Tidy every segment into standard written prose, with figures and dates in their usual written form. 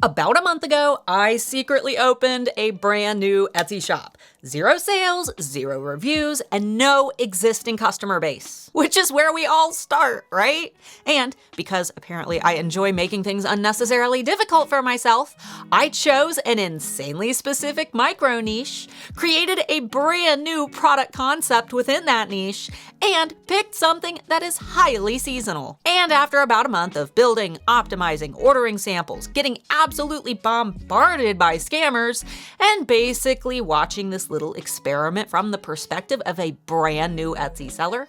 About a month ago, I secretly opened a brand new Etsy shop. 0 sales, 0 reviews, and no existing customer base. Which is where we all start, right? And because apparently I enjoy making things unnecessarily difficult for myself, I chose an insanely specific micro niche, created a brand new product concept within that niche, and picked something that is highly seasonal. And after about a month of building, optimizing, ordering samples, getting absolutely bombarded by scammers, and basically watching this little experiment from the perspective of a brand new Etsy seller,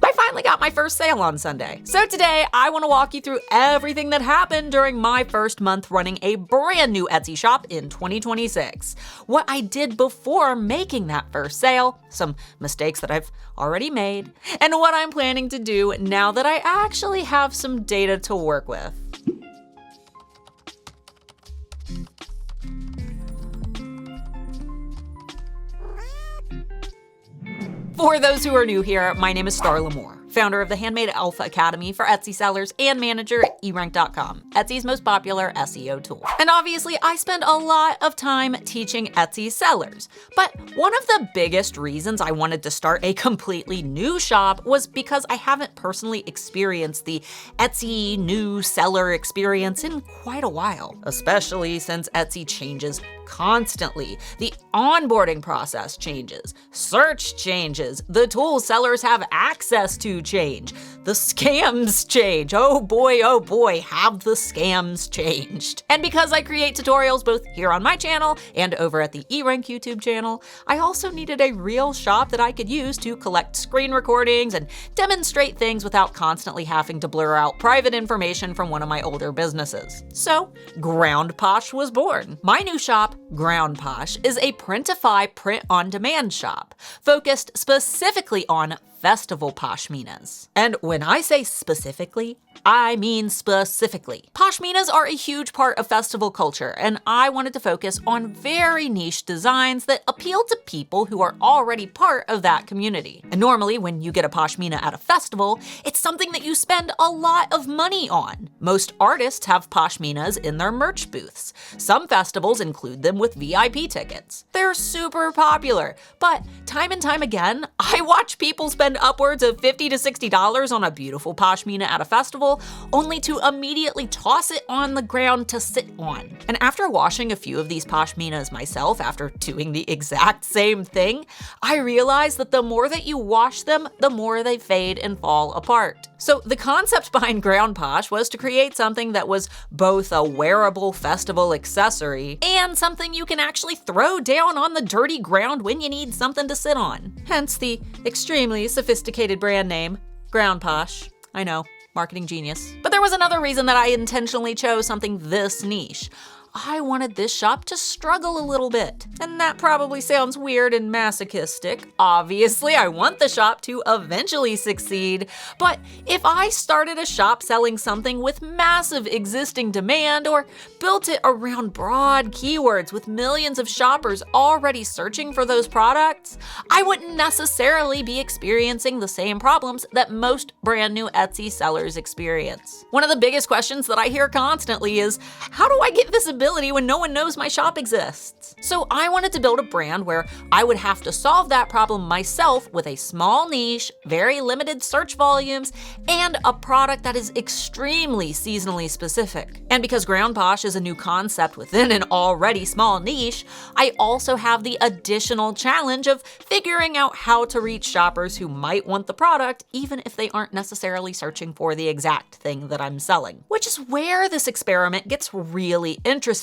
I finally got my first sale on Sunday. So today, I want to walk you through everything that happened during my first month running a brand new Etsy shop in 2026. What I did before making that first sale, some mistakes that I've already made, and what I'm planning to do now that I actually have some data to work with. For those who are new here, my name is Starla, founder of the Handmade Alpha Academy for Etsy sellers and manager at erank.com, Etsy's most popular SEO tool. And obviously, I spend a lot of time teaching Etsy sellers. But one of the biggest reasons I wanted to start a completely new shop was because I haven't personally experienced the Etsy new seller experience in quite a while, especially since Etsy changes constantly. The onboarding process changes, search changes, the tools sellers have access to change, the scams change. Oh boy, have the scams changed. And because I create tutorials both here on my channel and over at the eRank YouTube channel, I also needed a real shop that I could use to collect screen recordings and demonstrate things without constantly having to blur out private information from one of my older businesses. So Ground Posh was born. My new shop, Ground Posh, is a printify print-on-demand shop focused specifically on festival pashminas. And when I say specifically, I mean specifically. Pashminas are a huge part of festival culture, and I wanted to focus on very niche designs that appeal to people who are already part of that community. And normally, when you get a pashmina at a festival, it's something that you spend a lot of money on. Most artists have pashminas in their merch booths. Some festivals include them with VIP tickets. They're super popular, but time and time again, I watch people spend upwards of $50 to $60 on a beautiful pashmina at a festival, only to immediately toss it on the ground to sit on. And after washing a few of these pashminas myself after doing the exact same thing, I realized that the more that you wash them, the more they fade and fall apart. So the concept behind Ground Posh was to create something that was both a wearable festival accessory and something you can actually throw down on the dirty ground when you need something to sit on. Hence the extremely sophisticated brand name, Ground Posh. I know, marketing genius. But there was another reason that I intentionally chose something this niche. I wanted this shop to struggle a little bit. And that probably sounds weird and masochistic. Obviously, I want the shop to eventually succeed. But if I started a shop selling something with massive existing demand or built it around broad keywords with millions of shoppers already searching for those products, I wouldn't necessarily be experiencing the same problems that most brand new Etsy sellers experience. One of the biggest questions that I hear constantly is, how do I get visibility when no one knows my shop exists? So I wanted to build a brand where I would have to solve that problem myself with a small niche, very limited search volumes, and a product that is extremely seasonally specific. And because Ground Posh is a new concept within an already small niche, I also have the additional challenge of figuring out how to reach shoppers who might want the product even if they aren't necessarily searching for the exact thing that I'm selling. Which is where this experiment gets really interesting.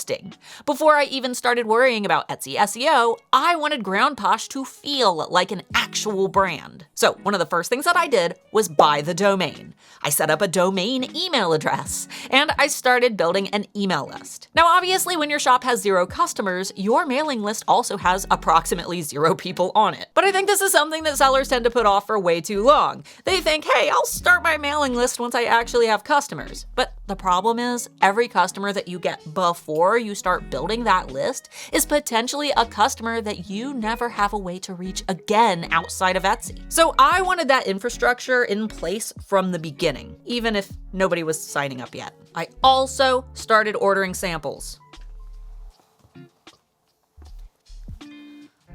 Before I even started worrying about Etsy SEO, I wanted Ground Posh to feel like an actual brand. So one of the first things that I did was buy the domain. I set up a domain email address, and I started building an email list. Now obviously when your shop has 0 customers, your mailing list also has approximately 0 people on it. But I think this is something that sellers tend to put off for way too long. They think, hey, I'll start my mailing list once I actually have customers. But the problem is, every customer that you get before you start building that list is potentially a customer that you never have a way to reach again outside of Etsy. So I wanted that infrastructure in place from the beginning, even if nobody was signing up yet. I also started ordering samples.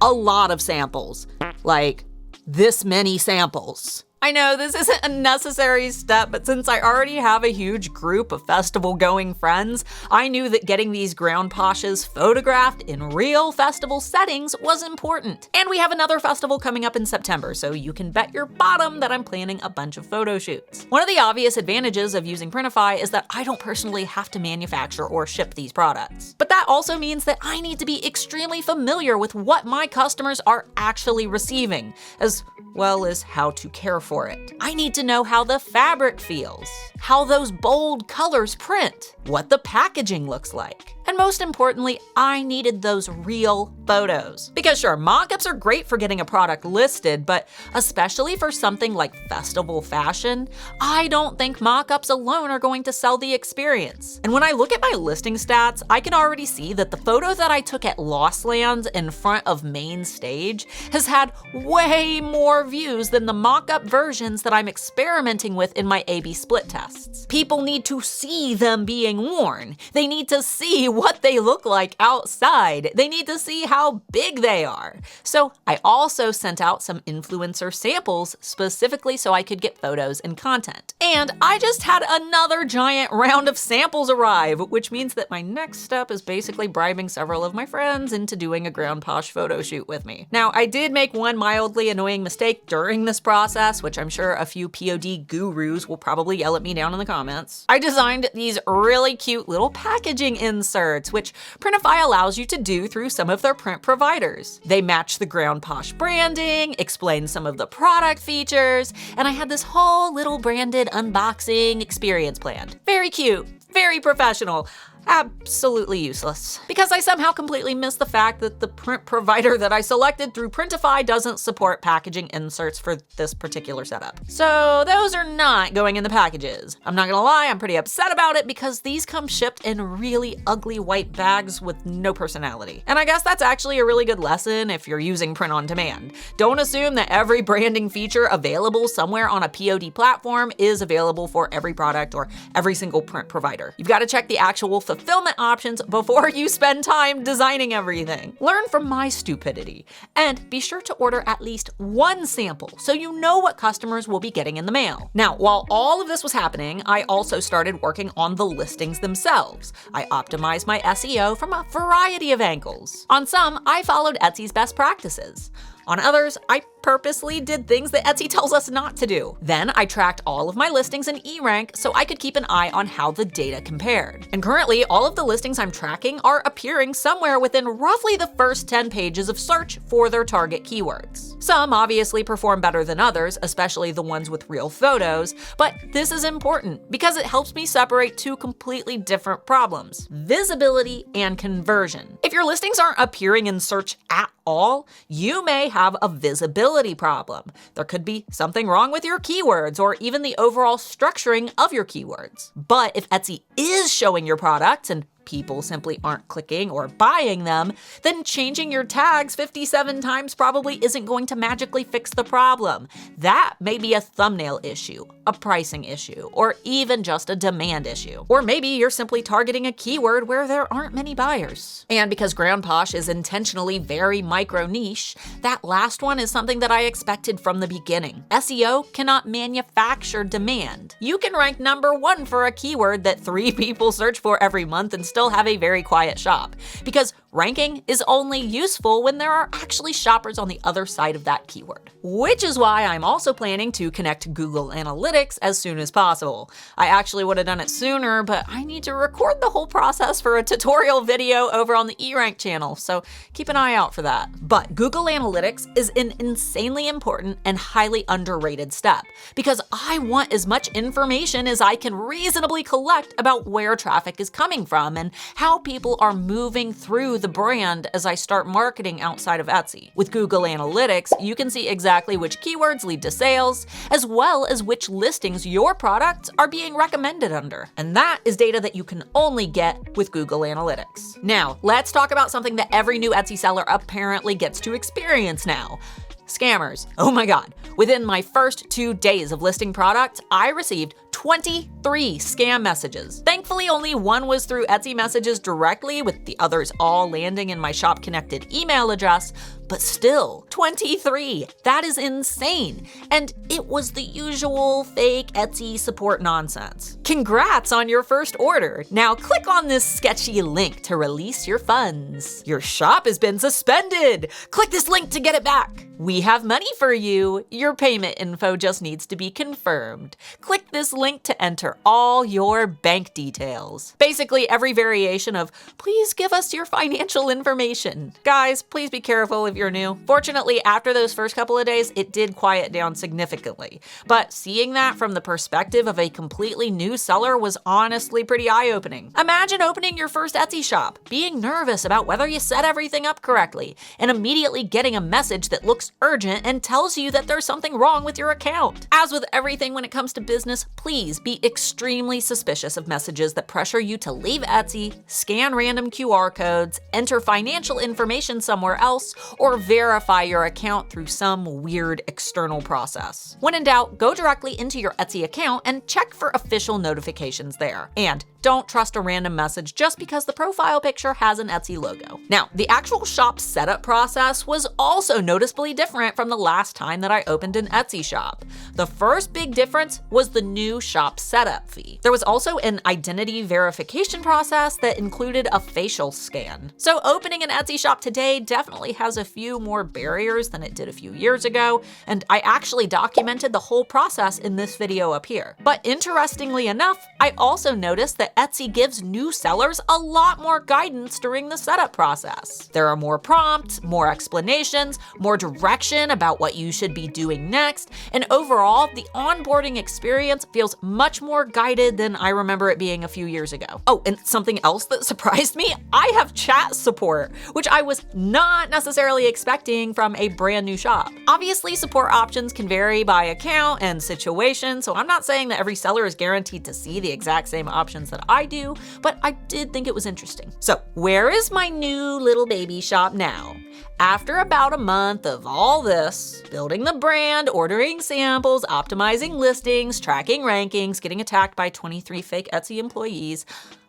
a lot of samples. Like, this many samples. I know this isn't a necessary step, but since I already have a huge group of festival-going friends, I knew that getting these ground poshes photographed in real festival settings was important. And we have another festival coming up in September, so you can bet your bottom that I'm planning a bunch of photo shoots. One of the obvious advantages of using Printify is that I don't personally have to manufacture or ship these products. But that also means that I need to be extremely familiar with what my customers are actually receiving, as well as how to care for it. I need to know how the fabric feels, how those bold colors print, what the packaging looks like. And most importantly, I needed those real photos. Because sure, mock-ups are great for getting a product listed, but especially for something like festival fashion, I don't think mock-ups alone are going to sell the experience. And when I look at my listing stats, I can already see that the photo that I took at Lost Lands in front of main stage has had way more views than the mock-up versions that I'm experimenting with in my A/B split tests. People need to see them being worn. They need to see what they look like outside. They need to see how big they are. So I also sent out some influencer samples specifically so I could get photos and content. And I just had another giant round of samples arrive, which means that my next step is basically bribing several of my friends into doing a ground posh photo shoot with me. Now, I did make one mildly annoying mistake during this process, which I'm sure a few POD gurus will probably yell at me down in the comments. I designed these really cute little packaging inserts, which Printify allows you to do through some of their print providers. They match the ground posh branding, explain some of the product features, and I had this whole little branded unboxing experience planned. Very cute, very professional. Absolutely useless. Because I somehow completely missed the fact that the print provider that I selected through Printify doesn't support packaging inserts for this particular setup. So those are not going in the packages. I'm not gonna lie, I'm pretty upset about it because these come shipped in really ugly white bags with no personality. And I guess that's actually a really good lesson if you're using print on demand. Don't assume that every branding feature available somewhere on a POD platform is available for every product or every single print provider. You've got to check the actual fulfillment options before you spend time designing everything. Learn from my stupidity. And be sure to order at least one sample so you know what customers will be getting in the mail. Now, while all of this was happening, I also started working on the listings themselves. I optimized my SEO from a variety of angles. On some, I followed Etsy's best practices. On others, I purposely did things that Etsy tells us not to do. Then I tracked all of my listings in eRank so I could keep an eye on how the data compared. And currently, all of the listings I'm tracking are appearing somewhere within roughly the first 10 pages of search for their target keywords. Some obviously perform better than others, especially the ones with real photos, but this is important because it helps me separate two completely different problems: visibility and conversion. If your listings aren't appearing in search at all, you may have a visibility problem. There could be something wrong with your keywords or even the overall structuring of your keywords. But if Etsy is showing your products and people simply aren't clicking or buying them, then changing your tags 57 times probably isn't going to magically fix the problem. That may be a thumbnail issue, a pricing issue, or even just a demand issue. Or maybe you're simply targeting a keyword where there aren't many buyers. And because Ground Posh is intentionally very micro niche, that last one is something that I expected from the beginning. SEO cannot manufacture demand. You can rank #1 for a keyword that 3 people search for every month and still have a very quiet shop, because ranking is only useful when there are actually shoppers on the other side of that keyword. Which is why I'm also planning to connect Google Analytics as soon as possible. I actually would have done it sooner, but I need to record the whole process for a tutorial video over on the eRank channel, so keep an eye out for that. But Google Analytics is an insanely important and highly underrated step, because I want as much information as I can reasonably collect about where traffic is coming from and how people are moving through the brand as I start marketing outside of Etsy. With Google Analytics, you can see exactly which keywords lead to sales, as well as which listings your products are being recommended under. And that is data that you can only get with Google Analytics. Now, let's talk about something that every new Etsy seller apparently gets to experience now: scammers. Oh my God. Within my first 2 days of listing products, I received 23 scam messages. Thankfully, only one was through Etsy messages directly, with the others all landing in my shop connected email address, But still, 23. That is insane. And it was the usual fake Etsy support nonsense. Congrats on your first order. Now click on this sketchy link to release your funds. Your shop has been suspended. Click this link to get it back. We have money for you. Your payment info just needs to be confirmed. Click this link to enter all your bank details. Basically, every variation of, please give us your financial information. Guys, please be careful if you're new. Fortunately, after those first couple of days, it did quiet down significantly. But seeing that from the perspective of a completely new seller was honestly pretty eye-opening. Imagine opening your first Etsy shop, being nervous about whether you set everything up correctly, and immediately getting a message that looks urgent and tells you that there's something wrong with your account. As with everything when it comes to business, please be extremely suspicious of messages that pressure you to leave Etsy, scan random QR codes, enter financial information somewhere else, or verify your account through some weird external process. When in doubt, go directly into your Etsy account and check for official notifications there. And don't trust a random message just because the profile picture has an Etsy logo. Now, the actual shop setup process was also noticeably different from the last time that I opened an Etsy shop. The first big difference was the new shop setup fee. There was also an identity verification process that included a facial scan. So opening an Etsy shop today definitely has a few more barriers than it did a few years ago, and I actually documented the whole process in this video up here. But interestingly enough, I also noticed that Etsy gives new sellers a lot more guidance during the setup process. There are more prompts, more explanations, more direction about what you should be doing next, and overall, the onboarding experience feels much more guided than I remember it being a few years ago. Oh, and something else that surprised me, I have chat support, which I was not necessarily expecting from a brand new shop. Obviously, support options can vary by account and situation, so I'm not saying that every seller is guaranteed to see the exact same options that I do, but I did think it was interesting. So, where is my new little baby shop now? After about a month of all this, building the brand, ordering samples, optimizing listings, tracking rankings, getting attacked by 23 fake Etsy employees,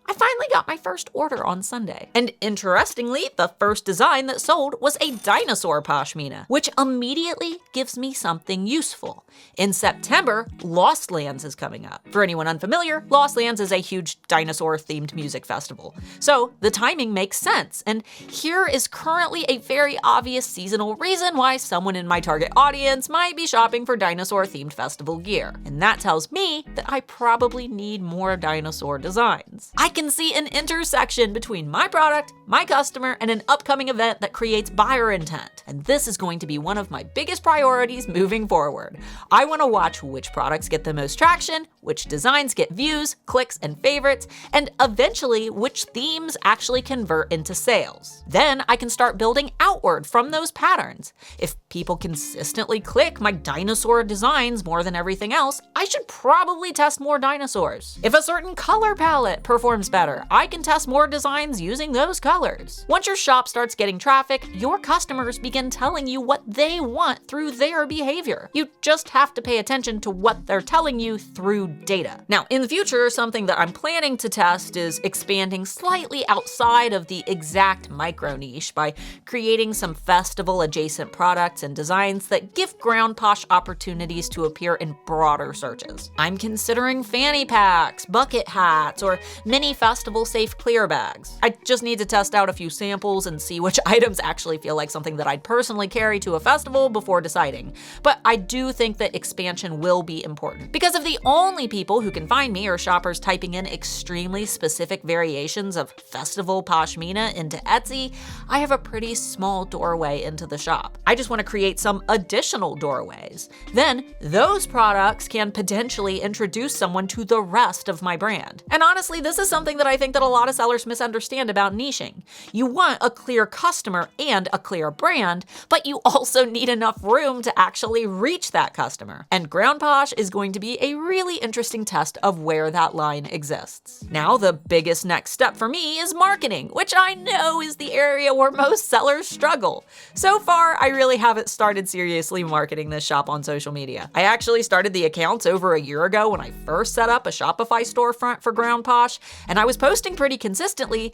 I finally got my first order on Sunday. And interestingly, the first design that sold was a dinosaur pashmina, which immediately gives me something useful. In September, Lost Lands is coming up. For anyone unfamiliar, Lost Lands is a huge dinosaur-themed music festival. So the timing makes sense, and here is currently a very obvious seasonal reason why someone in my target audience might be shopping for dinosaur-themed festival gear. And that tells me that I probably need more dinosaur designs. I can see an intersection between my product, my customer, and an upcoming event that creates buyer intent. And this is going to be one of my biggest priorities moving forward. I want to watch which products get the most traction, which designs get views, clicks, and favorites, and eventually which themes actually convert into sales. Then I can start building outward from those patterns. If people consistently click my dinosaur designs more than everything else, I should probably test more dinosaurs. If a certain color palette performs better, I can test more designs using those colors. Once your shop starts getting traffic, your customers begin telling you what they want through their behavior. You just have to pay attention to what they're telling you through data. Now, in the future, something that I'm planning to test is expanding slightly outside of the exact micro niche by creating some festival adjacent products and designs that give ground posh opportunities to appear in broader searches. I'm considering fanny packs, bucket hats, or mini festival safe clear bags. I just need to test out a few samples and see which items actually feel like something that I'd personally carry to a festival before deciding. But I do think that expansion will be important, because if the only people who can find me are shoppers typing in extremely specific variations of festival pashmina into Etsy, I have a pretty small doorway into the shop. I just want to create some additional doorways. Then those products can potentially introduce someone to the rest of my brand. And honestly, this is something that I think that a lot of sellers misunderstand about niching. You want a clear customer and a clear brand, but you also need enough room to actually reach that customer. And Ground Posh is going to be a really interesting test of where that line exists. Now, the biggest next step for me is marketing, which I know is the area where most sellers struggle. So far, I really haven't started seriously marketing this shop on social media. I actually started the accounts over a year ago when I first set up a Shopify storefront for Ground Posh, and I was posting pretty consistently,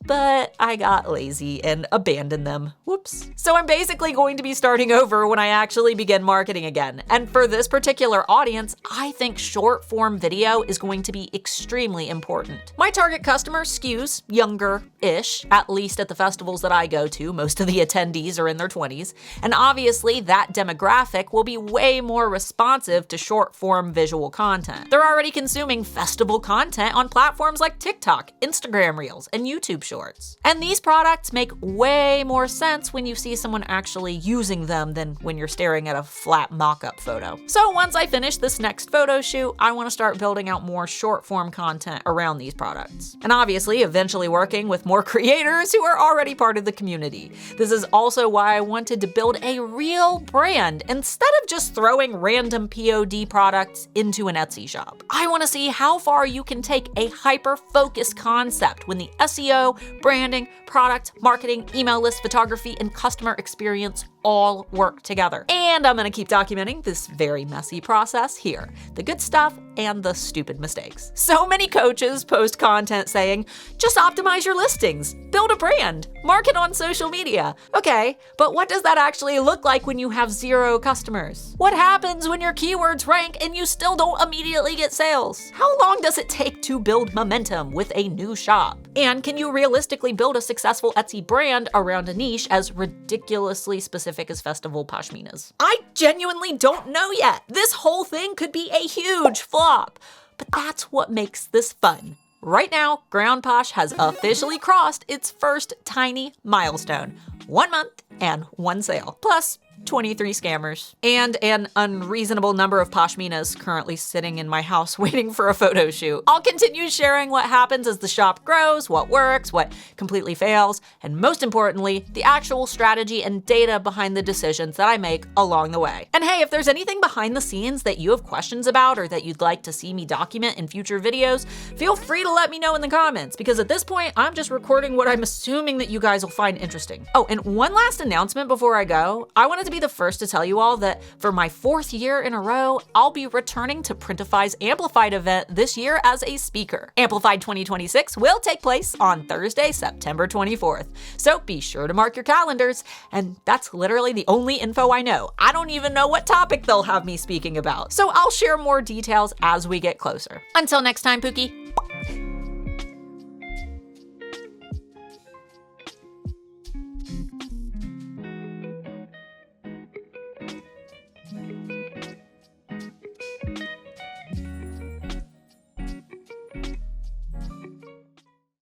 but I got lazy and abandoned them. Whoops. So I'm basically going to be starting over when I actually begin marketing again. And for this particular audience, I think short form video is going to be extremely important. My target customer skews younger-ish, at least at the festivals that I go to. Most of the attendees are in their 20s. And obviously that demographic will be way more responsive to short form visual content. They're already consuming festival content on platforms like TikTok, Instagram Reels, and YouTube Shorts. And these products make way more sense when you see someone actually using them than when you're staring at a flat mock-up photo. So once I finish this next photo shoot, I want to start building out more short form content around these products. And obviously eventually working with more creators who are already part of the community. This is also why I wanted to build a real brand instead of just throwing random POD products into an Etsy shop. I want to see how far you can take a hyper-focused concept when the SEO, branding, product, marketing, email list, photography, and customer experience all work together. And I'm gonna keep documenting this very messy process here, the good stuff and the stupid mistakes. So many coaches post content saying, just optimize your listings, build a brand, market on social media. Okay, but what does that actually look like when you have 0 customers? What happens when your keywords rank and you still don't immediately get sales? How long does it take to build momentum with a new shop? And can you realistically build a successful Etsy brand around a niche as ridiculously specific as festival pashminas? I genuinely don't know yet. This whole thing could be a huge flop, but that's what makes this fun. Right now, Ground Posh has officially crossed its first tiny milestone: 1 month and 1 sale, plus 23 scammers, and an unreasonable number of pashminas currently sitting in my house waiting for a photo shoot. I'll continue sharing what happens as the shop grows, what works, what completely fails, and most importantly, the actual strategy and data behind the decisions that I make along the way. And hey, if there's anything behind the scenes that you have questions about or that you'd like to see me document in future videos, feel free to let me know in the comments, because at this point, I'm just recording what I'm assuming that you guys will find interesting. Oh, and one last announcement before I go. I wanted to be the first to tell you all that for my 4th year in a row, I'll be returning to Printify's Amplified event this year as a speaker. Amplified 2026 will take place on Thursday, September 24th. So be sure to mark your calendars. And that's literally the only info I know. I don't even know what topic they'll have me speaking about. So I'll share more details as we get closer. Until next time, Pookie,